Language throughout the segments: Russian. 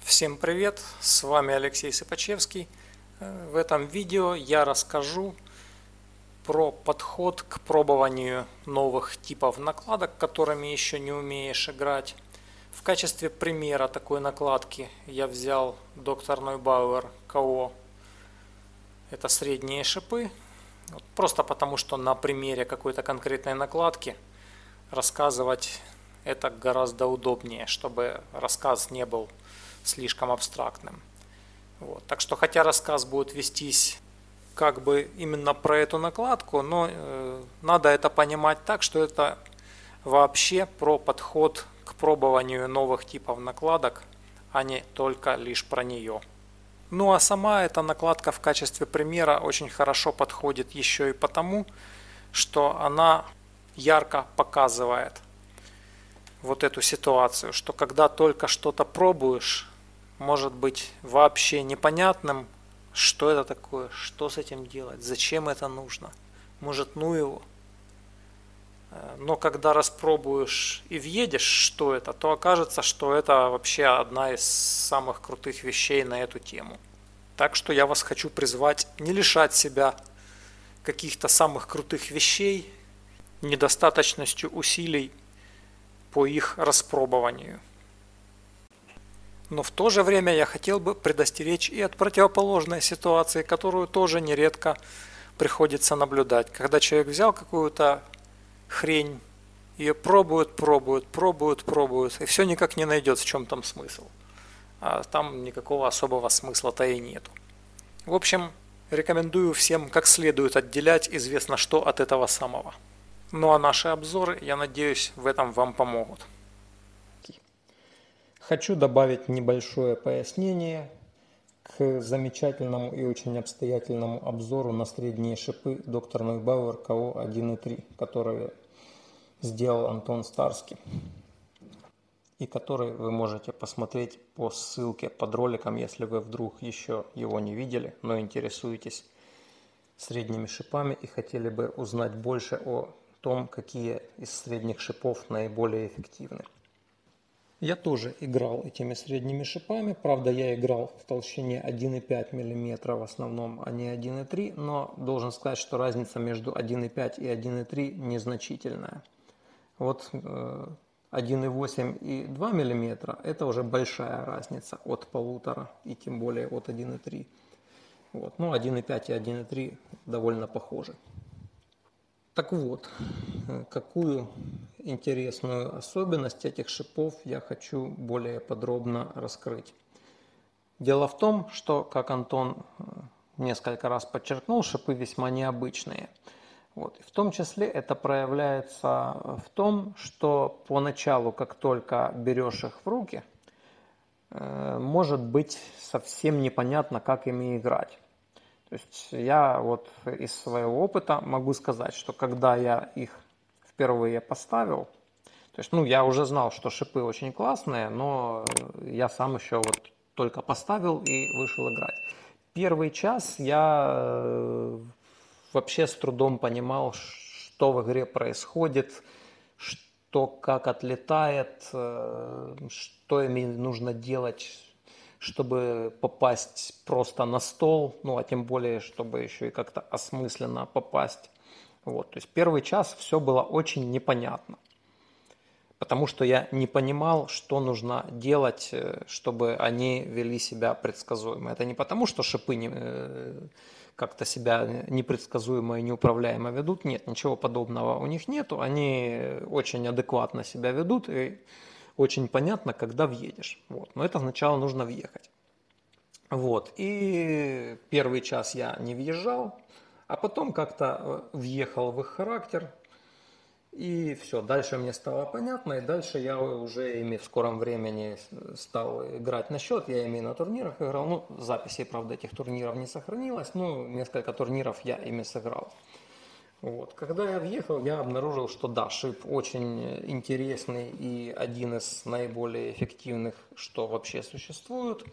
Всем привет, с вами Алексей Сыпачевский. В этом видео я расскажу про подход к пробованию новых типов накладок, которыми еще не умеешь играть. В качестве примера такой накладки я взял Dr. Neubauer КО. Это средние шипы. Просто потому, что на примере какой-то конкретной накладки рассказывать это гораздо удобнее, чтобы рассказ не был слишком абстрактным. Так что, хотя рассказ будет вестись как бы именно про эту накладку, но надо это понимать так, что это вообще про подход к пробованию новых типов накладок, а не только лишь про нее. Ну а сама эта накладка в качестве примера очень хорошо подходит еще и потому, что она ярко показывает вот эту ситуацию, что когда только что-то пробуешь, может быть вообще непонятным, что это такое, что с этим делать, зачем это нужно, может ну его. Но когда распробуешь и въедешь, что это, то окажется, что это вообще одна из самых крутых вещей на эту тему. Так что я вас хочу призвать не лишать себя каких-то самых крутых вещей недостаточностью усилий по их распробованию. Но в то же время я хотел бы предостеречь и от противоположной ситуации, которую тоже нередко приходится наблюдать. Когда человек взял какую-то хрень, ее пробует, и все никак не найдет, в чем там смысл. А там никакого особого смысла-то и нету. В общем, рекомендую всем как следует отделять известно что от этого самого. Ну а наши обзоры, я надеюсь, в этом вам помогут. Хочу добавить небольшое пояснение к замечательному и очень обстоятельному обзору на средние шипы Dr. Neubauer КО 1.3, который сделал Антон Старский и который вы можете посмотреть по ссылке под роликом, если вы вдруг еще его не видели, но интересуетесь средними шипами и хотели бы узнать больше о том, какие из средних шипов наиболее эффективны. Я тоже играл этими средними шипами, правда я играл в толщине 1,5 мм в основном, а не 1,3, но должен сказать, что разница между 1,5 и 1,3 незначительная. Вот 1,8 и 2 мм это уже большая разница от 1,5 и тем более от 1,3. Но 1,5 и 1,3 довольно похожи. Так вот, какую интересную особенность этих шипов я хочу более подробно раскрыть. Дело в том, что, как Антон несколько раз подчеркнул, шипы весьма необычные. В том числе это проявляется в том, что поначалу, как только берешь их в руки, может быть совсем непонятно, как ими играть. То есть я из своего опыта могу сказать, что когда я их впервые поставил, то есть, я уже знал, что шипы очень классные, но я сам еще только поставил и вышел играть. Первый час я вообще с трудом понимал, что в игре происходит, что как отлетает, что ими нужно делать, чтобы попасть просто на стол, а тем более, чтобы еще и как-то осмысленно попасть. То есть первый час все было очень непонятно, потому что я не понимал, что нужно делать, чтобы они вели себя предсказуемо. Это не потому, что шипы как-то себя непредсказуемо и неуправляемо ведут. Нет, ничего подобного у них нету. Они очень адекватно себя ведут и очень понятно, когда въедешь. Но это сначала нужно въехать. И первый час я не въезжал, а потом как-то въехал в их характер. И все, дальше мне стало понятно, и дальше я уже ими в скором времени стал играть на счет. Я ими на турнирах играл. Записей, правда, этих турниров не сохранилось, но несколько турниров я ими сыграл. Когда я въехал, я обнаружил, что да, шип очень интересный и один из наиболее эффективных, что вообще существует.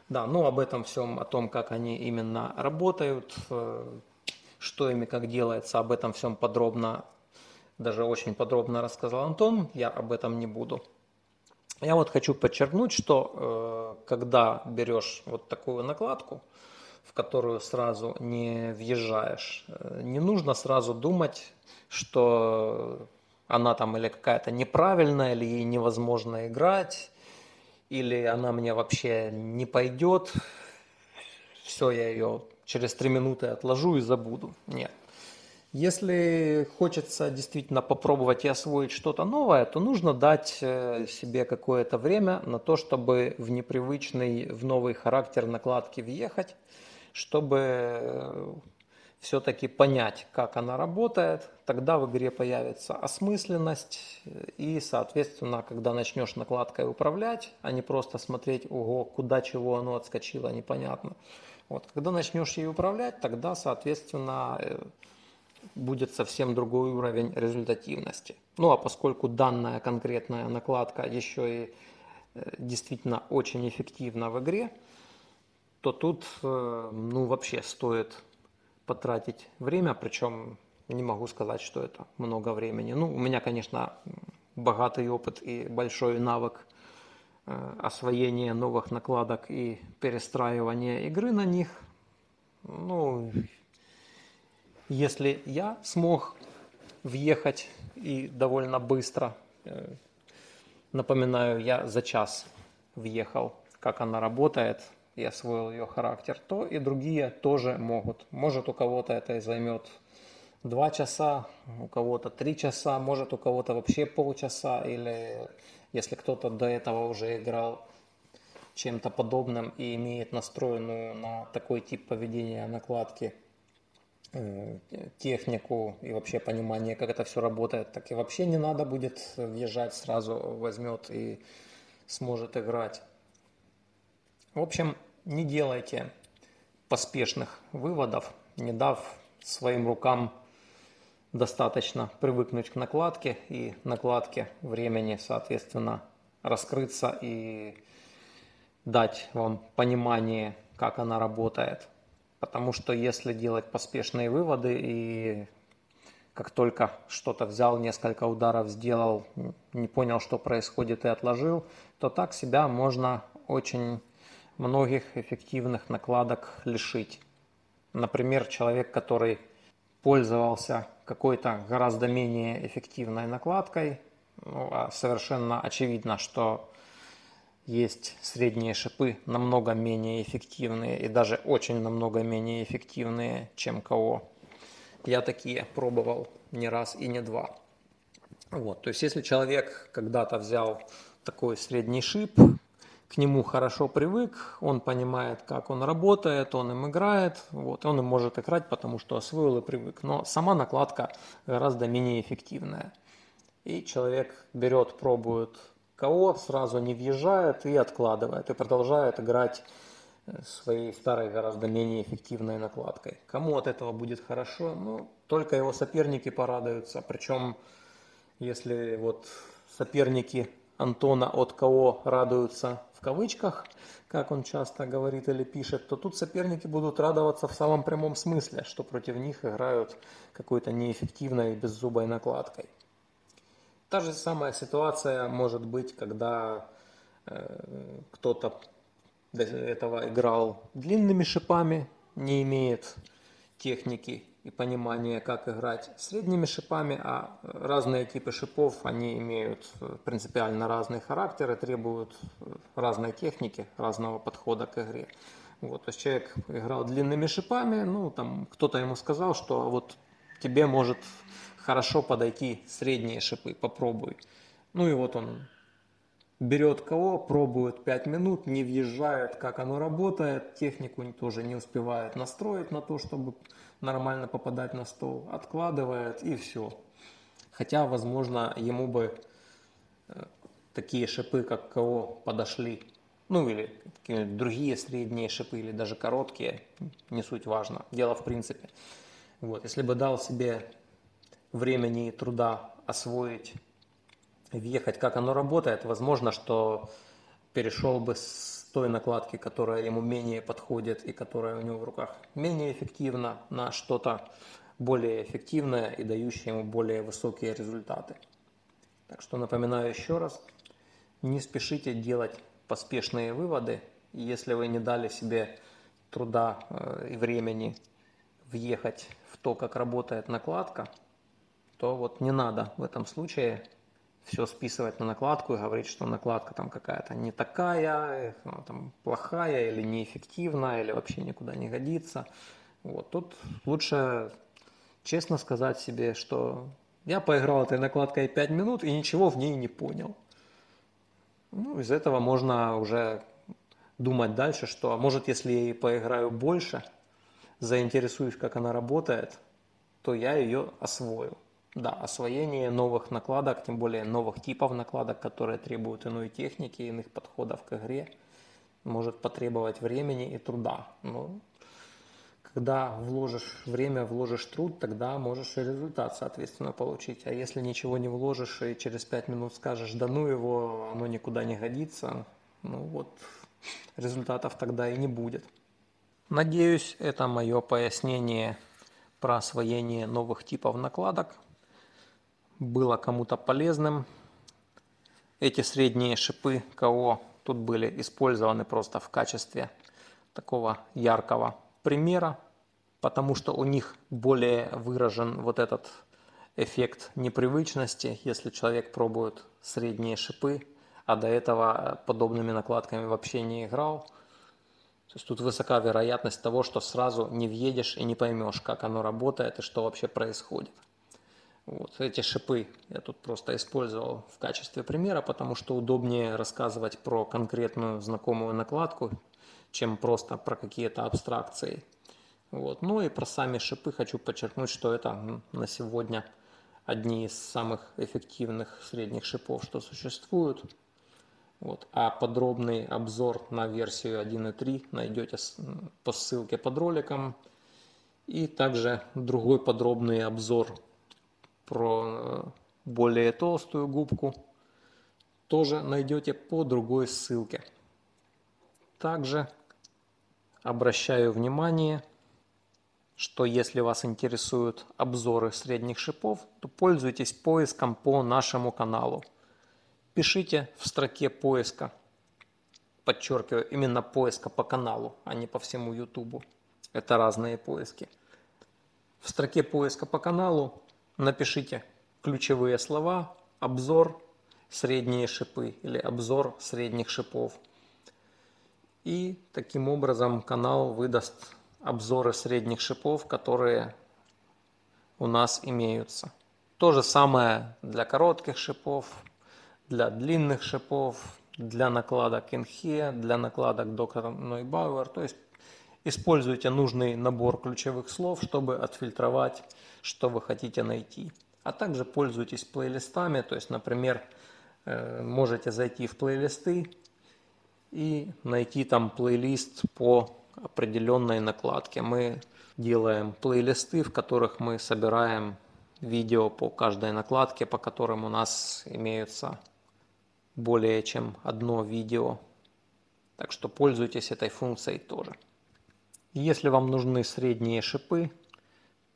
Да, об этом всем, о том, как они именно работают, что ими как делается, об этом всем подробно, даже очень подробно рассказал Антон, я об этом не буду. Я вот хочу подчеркнуть, что когда берешь вот такую накладку, в которую сразу не въезжаешь, не нужно сразу думать, что она там или какая-то неправильная, или ей невозможно играть, или она мне вообще не пойдет, все, я ее через 3 минуты отложу и забуду. Нет. Если хочется действительно попробовать и освоить что-то новое, то нужно дать себе какое-то время на то, чтобы в непривычный, в новый характер накладки въехать, чтобы все-таки понять, как она работает. Тогда в игре появится осмысленность и, соответственно, когда начнешь накладкой управлять, а не просто смотреть, ого, куда чего оно отскочило, непонятно. Вот, когда начнешь ей управлять, тогда, соответственно, будет совсем другой уровень результативности. Ну а поскольку данная конкретная накладка еще и действительно очень эффективна в игре, то тут ну вообще стоит потратить время, причем не могу сказать, что это много времени. Ну, у меня, конечно, богатый опыт и большой навык освоения новых накладок и перестраивания игры на них. Ну, если я смог въехать и довольно быстро, напоминаю, я за час въехал, как она работает, и освоил ее характер, то и другие тоже могут. Может, у кого-то это займет 2 часа, у кого-то 3 часа, может, у кого-то вообще полчаса, или если кто-то до этого уже играл чем-то подобным и имеет настроенную на такой тип поведения накладки технику и вообще понимание, как это все работает, так и вообще не надо будет въезжать, сразу возьмет и сможет играть. В общем, не делайте поспешных выводов, не дав своим рукам достаточно привыкнуть к накладке и накладке времени, соответственно, раскрыться и дать вам понимание, как она работает. Потому что если делать поспешные выводы и как только что-то взял, несколько ударов сделал, не понял, что происходит и отложил, то так себя можно очень многих эффективных накладок лишить. Например, человек, который пользовался какой-то гораздо менее эффективной накладкой, ну, а совершенно очевидно, что есть средние шипы намного менее эффективные и даже очень намного менее эффективные, чем КО. Я такие пробовал не раз и не два. Вот, то есть если человек когда-то взял такой средний шип, к нему хорошо привык, он понимает, как он работает, он им играет, вот, он им может играть, потому что освоил и привык. Но сама накладка гораздо менее эффективная. И человек берет, пробует КО, сразу не въезжает и откладывает, и продолжает играть своей старой, гораздо менее эффективной накладкой. Кому от этого будет хорошо? Ну, только его соперники порадуются. Причем, если вот соперники Антона от КО радуются в кавычках, как он часто говорит или пишет, то тут соперники будут радоваться в самом прямом смысле, что против них играют какой-то неэффективной беззубой накладкой. Та же самая ситуация может быть, когда кто-то до этого играл длинными шипами, не имеет техники и понимания, как играть средними шипами, а разные типы шипов, они имеют принципиально разный характер и требуют разной техники, разного подхода к игре. Вот, то есть человек играл длинными шипами, ну, там кто-то ему сказал, что вот тебе может хорошо подойти средние шипы, попробуй. Ну и вот он берет КО, пробует 5 минут, не въезжает, как оно работает, технику тоже не успевает настроить на то, чтобы нормально попадать на стол, откладывает и все. Хотя, возможно, ему бы такие шипы, как КО, подошли. Ну или какие-нибудь другие средние шипы, или даже короткие, не суть важно. Дело в принципе. Вот, если бы дал себе времени и труда освоить, въехать, как оно работает, возможно, что перешел бы с той накладки, которая ему менее подходит и которая у него в руках менее эффективна, на что-то более эффективное и дающее ему более высокие результаты. Так что напоминаю еще раз, Не спешите делать поспешные выводы. Если вы не дали себе труда и времени въехать в то, как работает накладка, то вот не надо в этом случае все списывать на накладку и говорить, что накладка там какая-то не такая, там плохая или неэффективная, или вообще никуда не годится. Вот. Тут лучше честно сказать себе, что я поиграл этой накладкой 5 минут и ничего в ней не понял. Ну, из этого можно уже думать дальше, что может, если я поиграю больше, заинтересуюсь, как она работает, то я ее освою. Да, освоение новых накладок, тем более новых типов накладок, которые требуют иной техники, иных подходов к игре, может потребовать времени и труда. Но когда вложишь время, вложишь труд, тогда можешь и результат, соответственно, получить. А если ничего не вложишь и через 5 минут скажешь, да ну его, оно никуда не годится, ну вот результатов тогда и не будет. Надеюсь, это мое пояснение про освоение новых типов накладок было кому-то полезным. Эти средние шипы КО тут были использованы просто в качестве такого яркого примера, потому что у них более выражен вот этот эффект непривычности, если человек пробует средние шипы, а до этого подобными накладками вообще не играл. То есть тут высока вероятность того, что сразу не въедешь и не поймешь, как оно работает и что вообще происходит. Вот эти шипы я тут просто использовал в качестве примера, потому что удобнее рассказывать про конкретную знакомую накладку, чем просто про какие-то абстракции. Вот. Ну и про сами шипы хочу подчеркнуть, что это на сегодня одни из самых эффективных средних шипов, что существуют. Вот. А подробный обзор на версию 1.3 найдете по ссылке под роликом. И также другой подробный обзор про более толстую губку тоже найдете по другой ссылке. Также обращаю внимание, что если вас интересуют обзоры средних шипов, то пользуйтесь поиском по нашему каналу. Пишите в строке поиска, подчеркиваю, именно поиска по каналу, а не по всему YouTube. Это разные поиски. В строке поиска по каналу напишите ключевые слова «обзор средние шипы» или «обзор средних шипов». И таким образом канал выдаст обзоры средних шипов, которые у нас имеются. То же самое для коротких шипов, для длинных шипов, для накладок Инхе, для накладок доктор Neubauer. То есть используйте нужный набор ключевых слов, чтобы отфильтровать, что вы хотите найти. А также пользуйтесь плейлистами. То есть, например, можете зайти в плейлисты и найти там плейлист по определенной накладке. Мы делаем плейлисты, в которых мы собираем видео по каждой накладке, по которым у нас имеются более чем одно видео. Так что пользуйтесь этой функцией тоже. Если вам нужны средние шипы,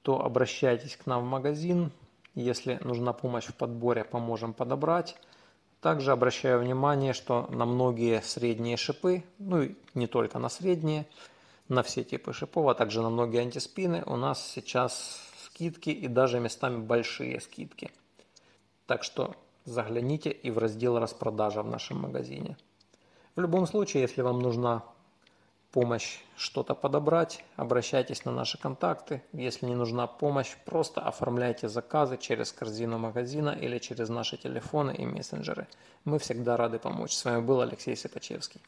то обращайтесь к нам в магазин. Если нужна помощь в подборе, поможем подобрать. Также обращаю внимание, что на многие средние шипы, ну и не только на средние, на все типы шипов, а также на многие антиспины у нас сейчас скидки и даже местами большие скидки. Так что загляните и в раздел распродажа в нашем магазине. В любом случае, если вам нужна помощь что-то подобрать, обращайтесь на наши контакты. Если не нужна помощь, просто оформляйте заказы через корзину магазина или через наши телефоны и мессенджеры. Мы всегда рады помочь. С вами был Алексей Сипачевский.